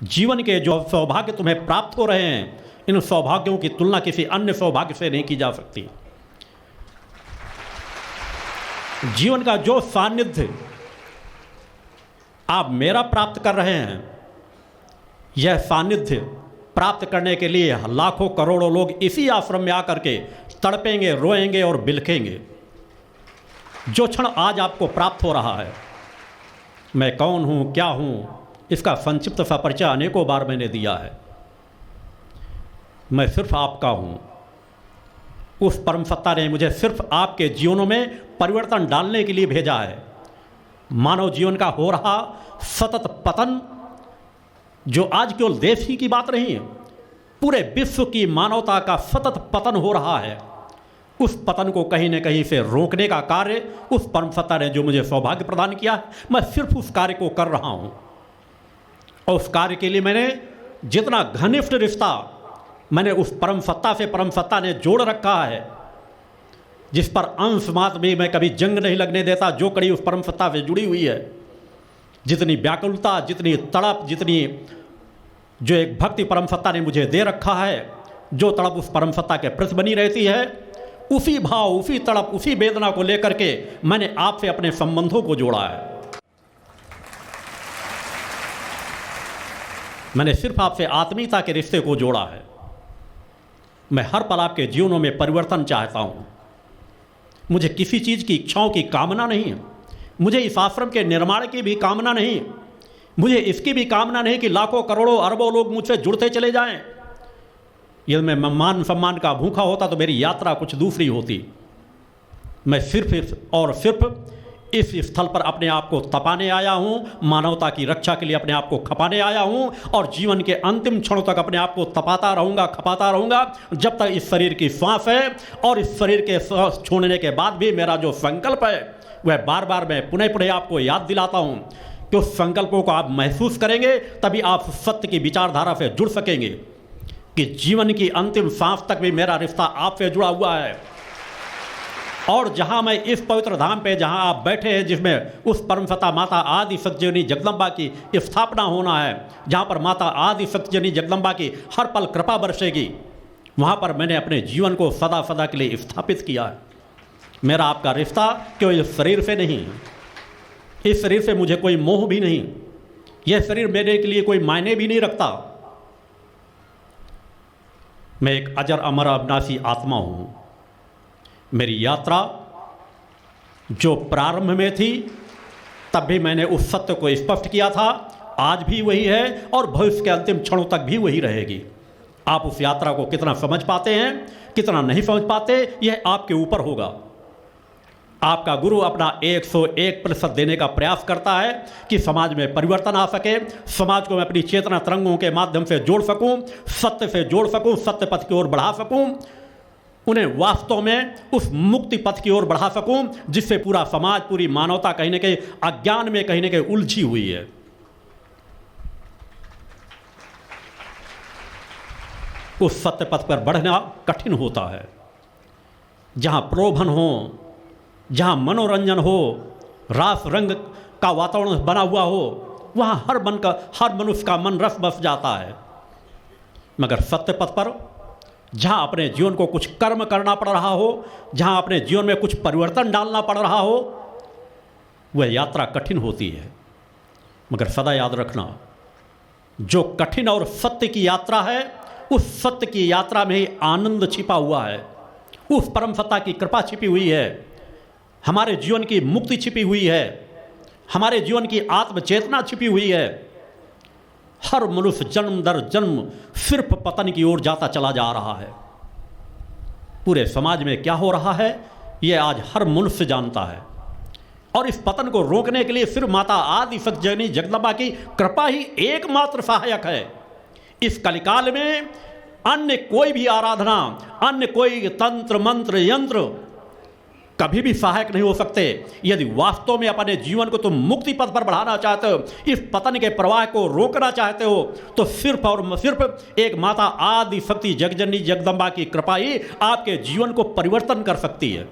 जीवन के जो सौभाग्य तुम्हें प्राप्त हो रहे हैं, इन सौभाग्यों की तुलना किसी अन्य सौभाग्य से नहीं की जा सकती। जीवन का जो सानिध्य आप मेरा प्राप्त कर रहे हैं, यह सानिध्य प्राप्त करने के लिए लाखों करोड़ों लोग इसी आश्रम में आकर के तड़पेंगे, रोएंगे और बिलखेंगे। जो क्षण आज आपको प्राप्त हो रहा है, मैं कौन हूँ, क्या हूँ, इसका संक्षिप्त सा परिचय अनेकों बार मैंने दिया है। मैं सिर्फ आपका हूँ। उस परम सत्ता ने मुझे सिर्फ आपके जीवनों में परिवर्तन डालने के लिए भेजा है। मानव जीवन का हो रहा सतत पतन, जो आज केवल देश ही की बात नहीं है, पूरे विश्व की मानवता का सतत पतन हो रहा है। उस पतन को कहीं न कहीं से रोकने का कार्य उस परम सत्ता ने जो मुझे सौभाग्य प्रदान किया, मैं सिर्फ उस कार्य को कर रहा हूँ। और उस कार्य के लिए मैंने जितना घनिष्ठ रिश्ता मैंने उस परम सत्ता से परम सत्ता ने जोड़ रखा है, जिस पर अंश मात्र भी मैं कभी जंग नहीं लगने देता, जो कड़ी उस परम सत्ता से जुड़ी हुई है, जितनी व्याकुलता, जितनी तड़प, जितनी जो एक भक्ति परम सत्ता ने मुझे दे रखा है, जो तड़प उस परम सत्ता के प्रति बनी रहती है, उसी भाव, उसी तड़प, उसी वेदना को लेकर के मैंने आपसे अपने संबंधों को जोड़ा है। मैंने सिर्फ आपसे आत्मीयता के रिश्ते को जोड़ा है। मैं हर पल आपके जीवनों में परिवर्तन चाहता हूँ। मुझे किसी चीज़ की इच्छाओं की कामना नहीं है। मुझे इस आश्रम के निर्माण की भी कामना नहीं। मुझे इसकी भी कामना नहीं कि लाखों करोड़ों अरबों लोग मुझसे जुड़ते चले जाएं। यदि मैं मान सम्मान का भूखा होता तो मेरी यात्रा कुछ दूसरी होती। मैं सिर्फ इस स्थल पर अपने आप को तपाने आया हूँ, मानवता की रक्षा के लिए अपने आप को खपाने आया हूँ, और जीवन के अंतिम क्षणों तक अपने आप को तपाता रहूँगा, खपाता रहूँगा, जब तक इस शरीर की सांस है। और इस शरीर के सांस छोड़ने के बाद भी मेरा जो संकल्प है, वह बार बार मैं पुनः पुनः आपको याद दिलाता हूँ कि उस संकल्पों को आप महसूस करेंगे, तभी आप सत्य की विचारधारा से जुड़ सकेंगे कि जीवन की अंतिम सांस तक भी मेरा रिश्ता आपसे जुड़ा हुआ है। और जहाँ मैं इस पवित्र धाम पे जहाँ आप बैठे हैं, जिसमें उस परम सत्ता माता आदि शक्ति जगदम्बा की स्थापना होना है, जहाँ पर माता आदि शक्ति जगदम्बा की हर पल कृपा बरसेगी, वहाँ पर मैंने अपने जीवन को सदा सदा के लिए स्थापित किया है। मेरा आपका रिश्ता केवल इस शरीर से नहीं, इस शरीर से मुझे कोई मोह भी नहीं, यह शरीर मेरे के लिए कोई मायने भी नहीं रखता। मैं एक अजर अमर अविनाशी आत्मा हूँ। मेरी यात्रा जो प्रारंभ में थी, तब भी मैंने उस सत्य को स्पष्ट किया था, आज भी वही है और भविष्य के अंतिम क्षणों तक भी वही रहेगी। आप उस यात्रा को कितना समझ पाते हैं, कितना नहीं समझ पाते, यह आपके ऊपर होगा। आपका गुरु अपना 101% देने का प्रयास करता है कि समाज में परिवर्तन आ सके, समाज को मैं अपनी चेतना तरंगों के माध्यम से जोड़ सकूं, सत्य से जोड़ सकूं, सत्य पथ की ओर बढ़ा सकूं, उन्हें वास्तव में उस मुक्ति पथ की ओर बढ़ा सकूं, जिससे पूरा समाज, पूरी मानवता कहीं न कहीं अज्ञान में कहीं न कहीं उलझी हुई है। उस सत्य पथ पर बढ़ना कठिन होता है। जहां प्रलोभन हो, जहां मनोरंजन हो, रास रंग का वातावरण बना हुआ हो, वहां हर मनुष्य का मन रस बस जाता है। मगर सत्य पथ पर जहाँ अपने जीवन को कुछ कर्म करना पड़ रहा हो, जहाँ अपने जीवन में कुछ परिवर्तन डालना पड़ रहा हो, वह यात्रा कठिन होती है। मगर सदा याद रखना, जो कठिन और सत्य की यात्रा है, उस सत्य की यात्रा में ही आनंद छिपा हुआ है, उस परम सत्ता की कृपा छिपी हुई है, हमारे जीवन की मुक्ति छिपी हुई है, हमारे जीवन की आत्मचेतना छिपी हुई है। हर मनुष्य जन्म दर जन्म सिर्फ पतन की ओर जाता चला जा रहा है। पूरे समाज में क्या हो रहा है, यह आज हर मनुष्य जानता है। और इस पतन को रोकने के लिए सिर्फ माता आदि शक्ति जगदम्बा की कृपा ही एकमात्र सहायक है। इस कलिकाल में अन्य कोई भी आराधना, अन्य कोई तंत्र मंत्र यंत्र कभी भी सहायक नहीं हो सकते। यदि वास्तव में अपने जीवन को तुम मुक्ति पथ पर बढ़ाना चाहते हो, इस पतन के प्रवाह को रोकना चाहते हो, तो सिर्फ और सिर्फ एक माता आदि शक्ति जगजननी जगदम्बा की कृपा ही आपके जीवन को परिवर्तन कर सकती है।